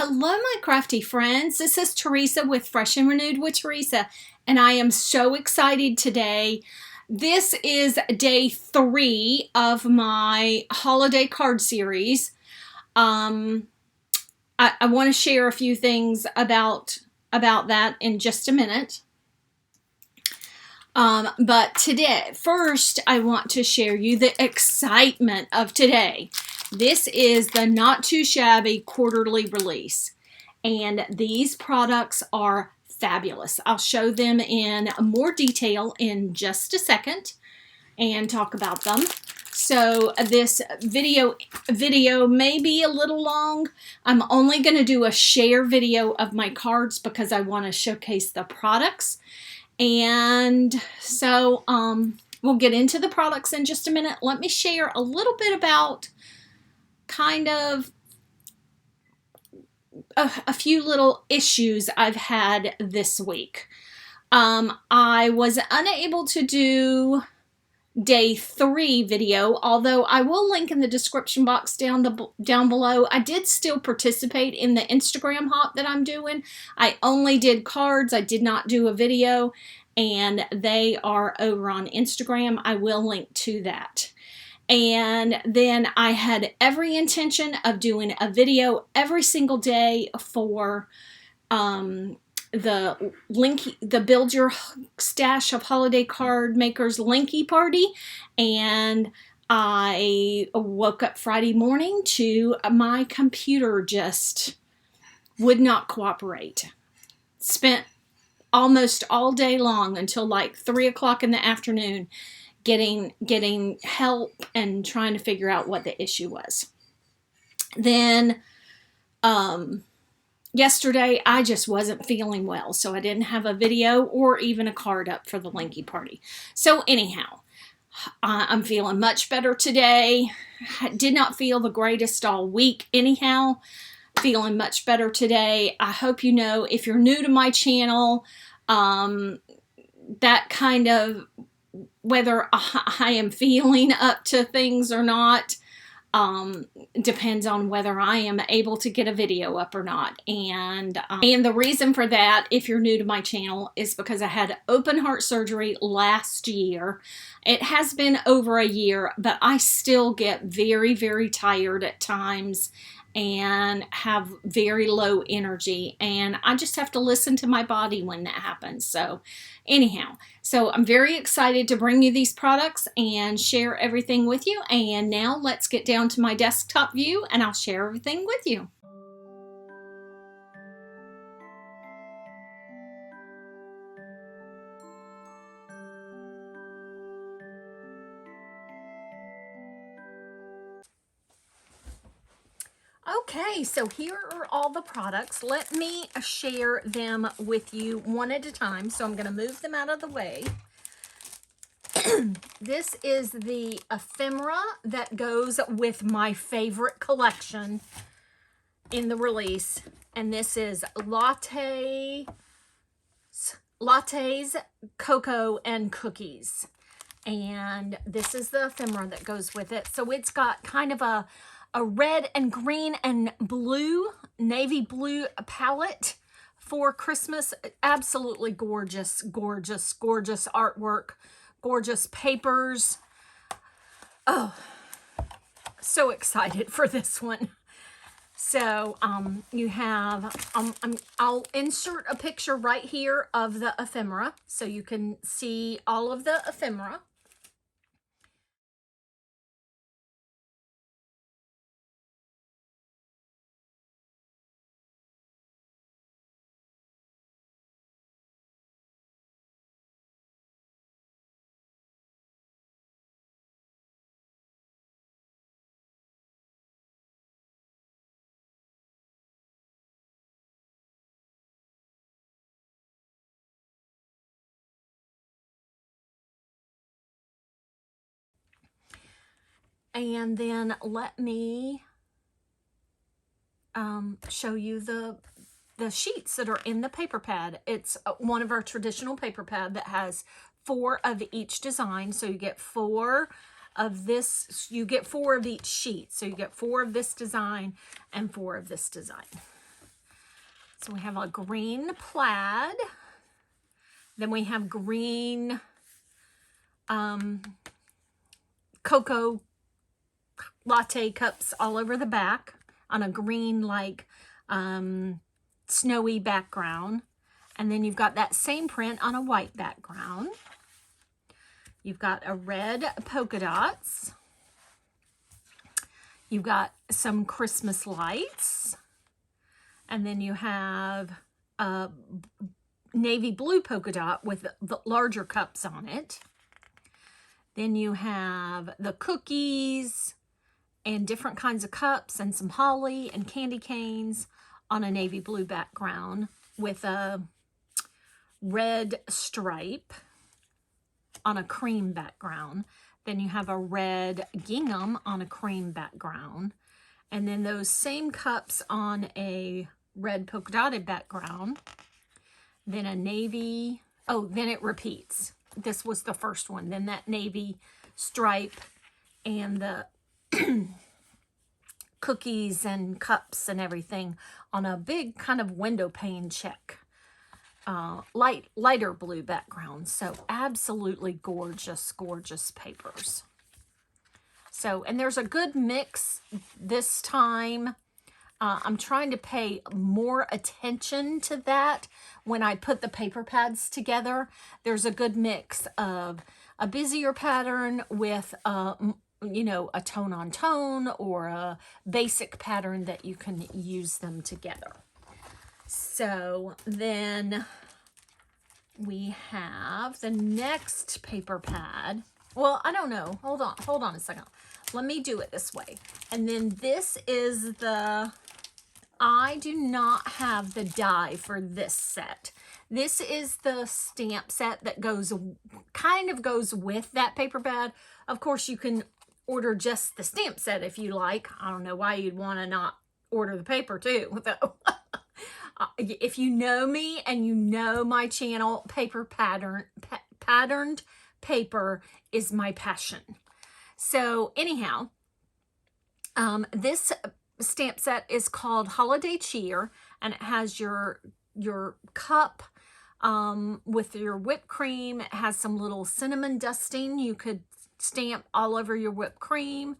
Hello, my crafty friends. This is Teresa with Fresh and Renewed with Teresa, and I am so excited today. This is day 3 of my holiday card series. I want to share a few things about that in just a minute. But today, first, I want to share you the excitement of today. This is the Not Too Shabby quarterly release, and these products are fabulous. I'll show them in more detail in just a second and talk about them. So this video may be a little long. I'm only going to do a share video of my cards because I want to showcase the products. And so we'll get into the products in just a minute. Let me share a little bit about kind of a few little issues I've had this week. I was unable to do day 3 video, although I will link in the description box down below. I did still participate in the Instagram hop that I'm doing. I only did cards. I did not do a video, and they are over on Instagram. I will link to that. And then I had every intention of doing a video every single day for the Build Your Stash of Holiday Card Makers Linky Party. And I woke up Friday morning to my computer just would not cooperate. Spent almost all day long until like 3 o'clock in the afternoon getting help and trying to figure out what the issue was. Then yesterday I just wasn't feeling well, so I didn't have a video or even a card up for the Linky Party. So anyhow, I'm feeling much better today. I did not feel the greatest all week anyhow. Feeling much better today. I hope you know, if you're new to my channel, that kind of whether I am feeling up to things or not depends on whether I am able to get a video up or not. And the reason for that, if you're new to my channel, is because I had open heart surgery last year. It has been over a year, but I still get very, very tired at times and have very low energy, and I just have to listen to my body when that happens. So anyhow, so I'm very excited to bring you these products and share everything with you. And now let's get down to my desktop view and I'll share everything with you. Okay, so here are all the products. Let me share them with you one at a time. So I'm going to move them out of the way. This is the ephemera that goes with my favorite collection in the release. And this is Lattes, Cocoa, and Cookies. And this is the ephemera that goes with it. So it's got kind of a red and green and blue, navy blue palette for Christmas. Absolutely gorgeous, gorgeous, gorgeous artwork, gorgeous papers. Oh, so excited for this one. So you have, I'll insert a picture right here of the ephemera so you can see all of the ephemera. And then let me show you the sheets that are in the paper pad. It's one of our traditional paper pad that has 4 of each design. So you get 4 of this, you get 4 of each sheet. So you get 4 of this design and 4 of this design. So we have a green plaid. Then we have green cocoa latte cups all over the back on a green, like, snowy background. And then you've got that same print on a white background. You've got a red polka dots. You've got some Christmas lights. And then you have a navy blue polka dot with the larger cups on it. Then you have the cookies and different kinds of cups and some holly and candy canes on a navy blue background with a red stripe on a cream background. Then you have a red gingham on a cream background. And then those same cups on a red polka dotted background. Then a navy, oh, then it repeats. This was the first one. Then that navy stripe and the cookies and cups and everything on a big kind of window pane check. Lighter blue background. So absolutely gorgeous, gorgeous papers. So, and there's a good mix this time. I'm trying to pay more attention to that when I put the paper pads together. There's a good mix of a busier pattern with, you know, a tone on tone or a basic pattern that you can use them together. So then we have the next paper pad. Well, I don't know. Hold on a second. Let me do it this way. And then this is the, I do not have the die for this set. This is the stamp set that goes, kind of goes with that paper pad. Of course, you can order just the stamp set if you like. I don't know why you'd want to not order the paper too, though. If you know me and you know my channel, patterned paper is my passion. So anyhow, this stamp set is called Holiday Cheer, and it has your cup with your whipped cream. It has some little cinnamon dusting you could stamp all over your whipped cream.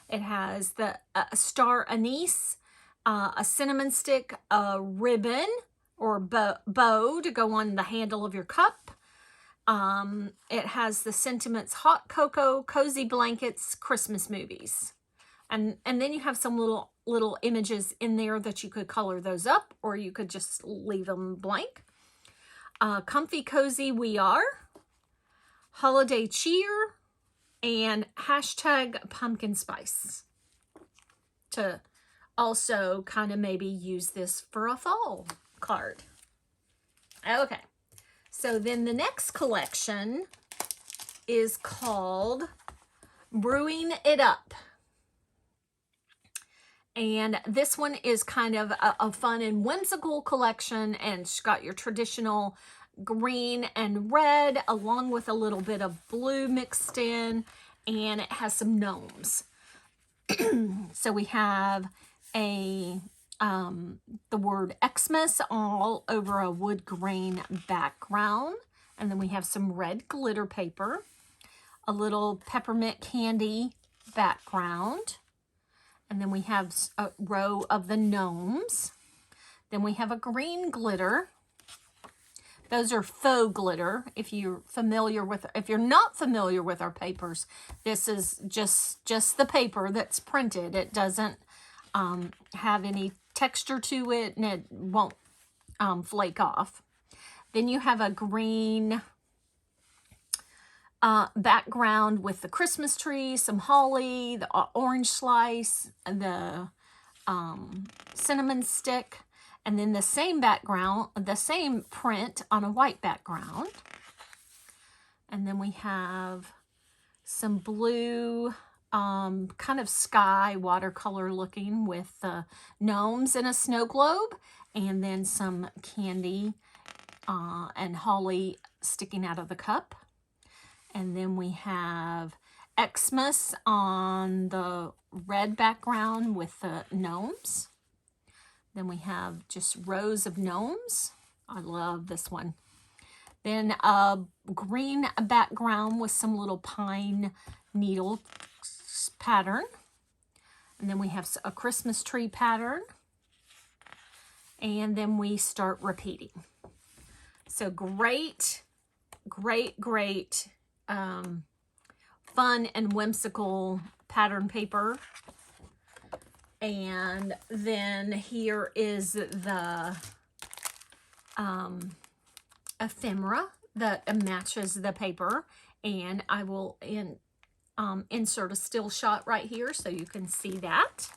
It has the star anise, a cinnamon stick, a ribbon or bow to go on the handle of your cup. It has the sentiments, hot cocoa, cozy blankets, Christmas movies. And then you have some little images in there that you could color those up, or you could just leave them blank. Comfy, cozy, we are. Holiday cheer. And hashtag pumpkin spice. To also kind of maybe use this for a fall card. Okay. So then the next collection is called Brewing It Up. And this one is kind of a fun and whimsical collection, and it's got your traditional green and red along with a little bit of blue mixed in, and it has some gnomes. So we have the word Xmas all over a wood grain background, and then we have some red glitter paper, a little peppermint candy background. And then we have a row of the gnomes. Then we have a green glitter. Those are faux glitter. If you're not familiar with our papers, this is just the paper that's printed. It doesn't have any texture to it, and it won't flake off. Then you have a green background with the Christmas tree, some holly, the orange slice, the cinnamon stick, and then the same background, the same print on a white background. And then we have some blue, kind of sky watercolor looking with gnomes and a snow globe, and then some candy and holly sticking out of the cup. And then we have Xmas on the red background with the gnomes. Then we have just rows of gnomes. I love this one. Then a green background with some little pine needle pattern. And then we have a Christmas tree pattern. And then we start repeating. So great, great, great fun and whimsical pattern paper. And then here is the ephemera that matches the paper. And I will insert a still shot right here so you can see that.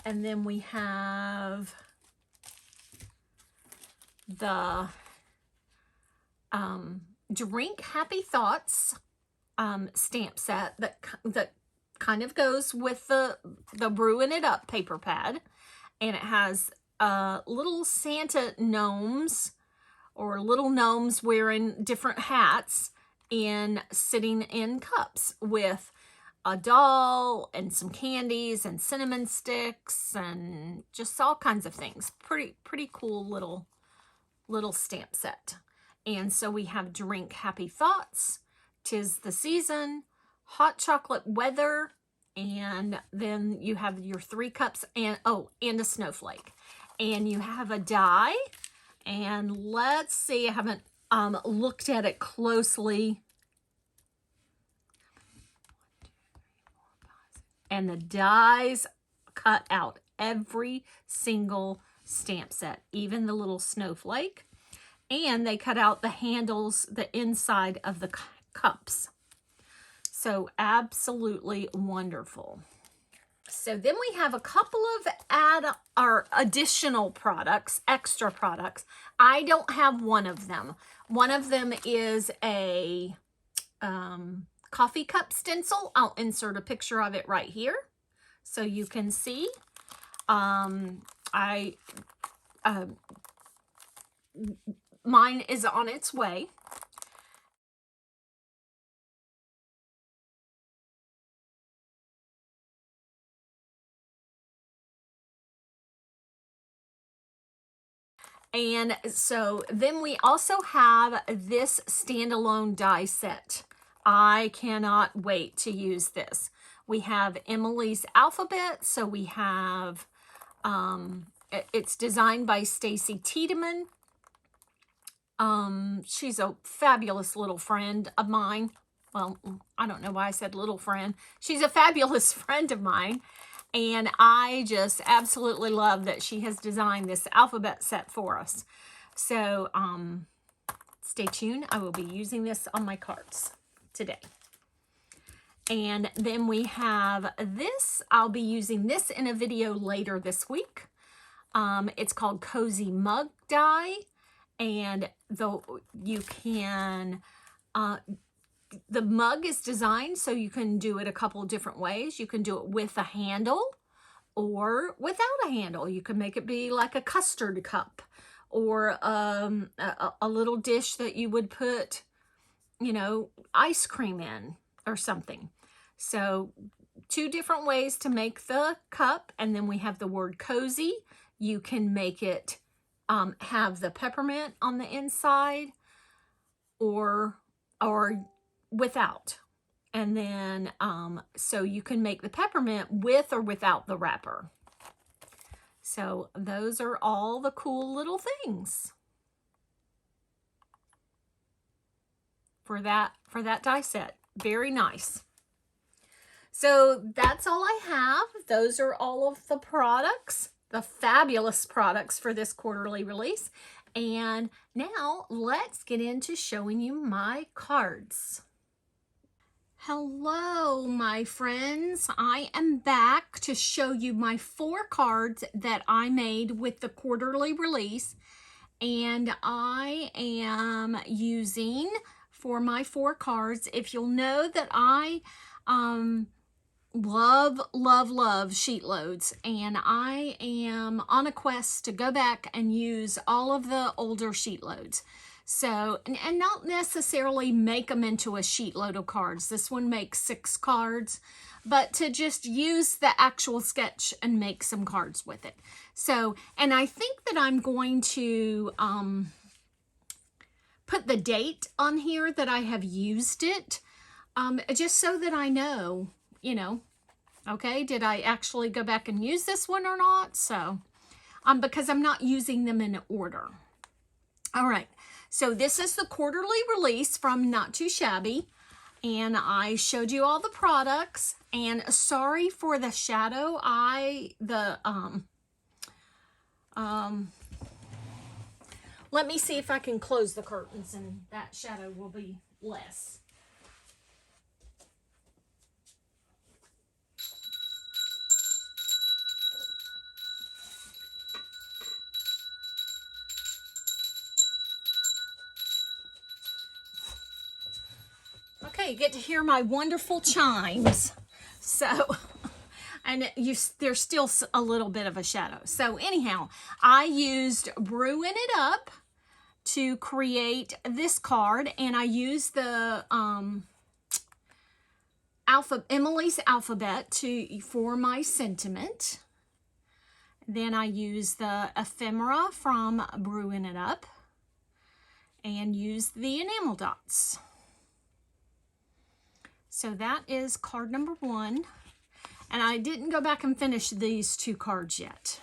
And then we have the Drink Happy Thoughts stamp set that kind of goes with the Brewing It Up paper pad. And it has little Santa gnomes or little gnomes wearing different hats and sitting in cups with a doll and some candies and cinnamon sticks and just all kinds of things. Pretty cool little stamp set. And so we have Drink Happy Thoughts, 'Tis the Season, Hot Chocolate Weather, and then you have your 3 cups and and a snowflake. And you have a die. And let's see, I haven't looked at it closely. And the dies cut out every single stamp set, even the little snowflake. And they cut out the handles, the inside of the cups. So absolutely wonderful. So then we have a couple of additional products, extra products. I don't have one of them. One of them is a coffee cup stencil. I'll insert a picture of it right here so you can see. Mine is on its way. And so then we also have this standalone die set. I cannot wait to use this. We have Emily's Alphabet. So we have, it's designed by Stacy Tiedemann. She's a fabulous little friend of mine. Well, I don't know why I said little friend. She's a fabulous friend of mine. And I just absolutely love that she has designed this alphabet set for us. So stay tuned. I will be using this on my cards today. And then we have this. I'll be using this in a video later this week. It's called Cozy Mug Die. And you can... the mug is designed so you can do it a couple of different ways. You can do it with a handle or without a handle. You can make it be like a custard cup or a little dish that you would put, ice cream in or something. So 2 different ways to make the cup. And then we have the word cozy. You can make it have the peppermint on the inside or without. And then so you can make the peppermint with or without the wrapper. So those are all the cool little things for that die set. Very nice. So that's all I have. Those are all of the products, the fabulous products for this quarterly release. And now let's get into showing you my cards. Hello, my friends. I am back to show you my 4 cards that I made with the quarterly release. And I am using for my 4 cards, if you'll know that I love, love, love sheet loads, and I am on a quest to go back and use all of the older sheet loads. So, and not necessarily make them into a sheet load of cards. This one makes 6 cards, but to just use the actual sketch and make some cards with it. So, and I think that I'm going to put the date on here that I have used it, just so that I know, you know, okay, did I actually go back and use this one or not? So, because I'm not using them in order. All right, so this is the quarterly release from Not Too Shabby, and I showed you all the products, and sorry for the shadow. Let me see if I can close the curtains and that shadow will be less. Okay, you get to hear my wonderful chimes. So, and there's still a little bit of a shadow. So anyhow, I used Brewing It Up to create this card, and I used the Emily's alphabet for my sentiment. Then I used the ephemera from Brewing It Up and used the enamel dots. So that is card number 1. And I didn't go back and finish these 2 cards yet.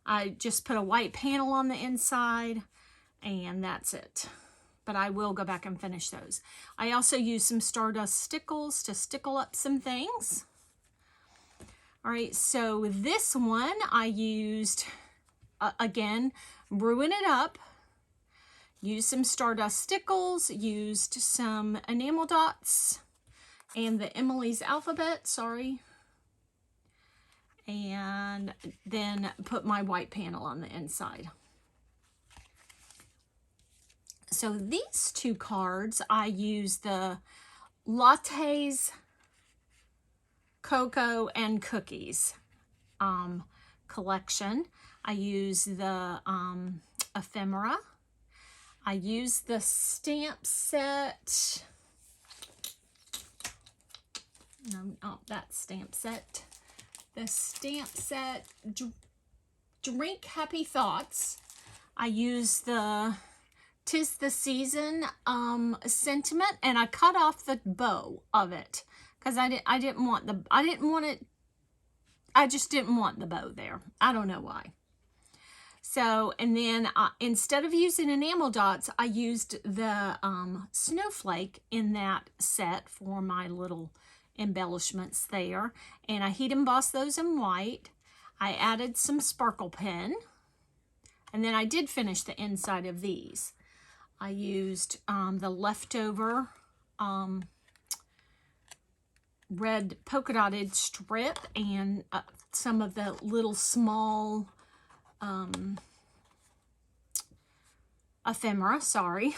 I just put a white panel on the inside, and that's it. But I will go back and finish those. I also used some Stardust stickles to stickle up some things. All right, so this one I used, again, Brewing It Up. Used some Stardust stickles, used some enamel dots, and the Emily's alphabet, sorry. And then put my white panel on the inside. So these 2 cards, I used the Lattes, Cocoa, and Cookies collection. I used the ephemera. I used the stamp set. No, not that stamp set. The stamp set Drink Happy Thoughts. I used the 'Tis the Season sentiment, and I cut off the bow of it because I just didn't want the bow there. I don't know why. So, and then instead of using enamel dots, I used the snowflake in that set for my little embellishments there, and I heat embossed those in white. I added some sparkle pen, and then I did finish the inside of these. I used the leftover red polka dotted strip and some of the little small ephemera, sorry,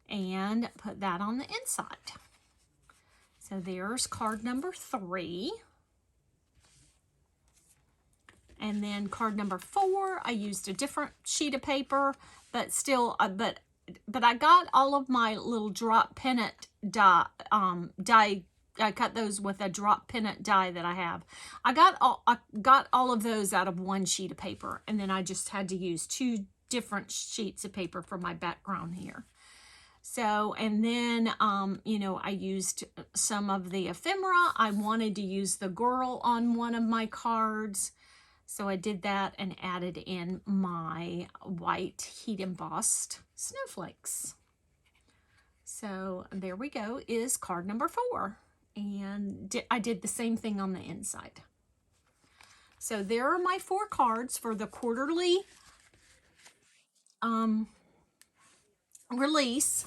and put that on the inside. So there's card number 3. And then card number 4, I used a different sheet of paper, but still, but I got all of my little drop pennant die. I cut those with a drop pennant die that I have. I got all of those out of 1 sheet of paper, and then I just had to use 2 different sheets of paper for my background here. So, and then, you know, I used some of the ephemera. I wanted to use the girl on one of my cards. So I did that and added in my white heat embossed snowflakes. So there we go, is card number 4. And I did the same thing on the inside. So there are my 4 cards for the quarterly release.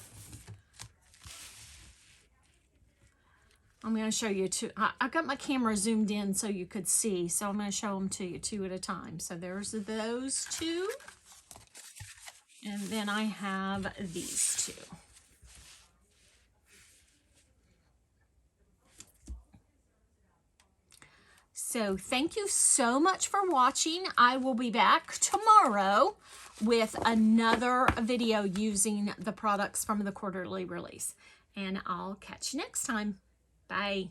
I'm going to show you 2. I got my camera zoomed in so you could see. So I'm going to show them to you 2 at a time. So there's those 2. And then I have these 2. So thank you so much for watching. I will be back tomorrow with another video using the products from the quarterly release. And I'll catch you next time. Bye.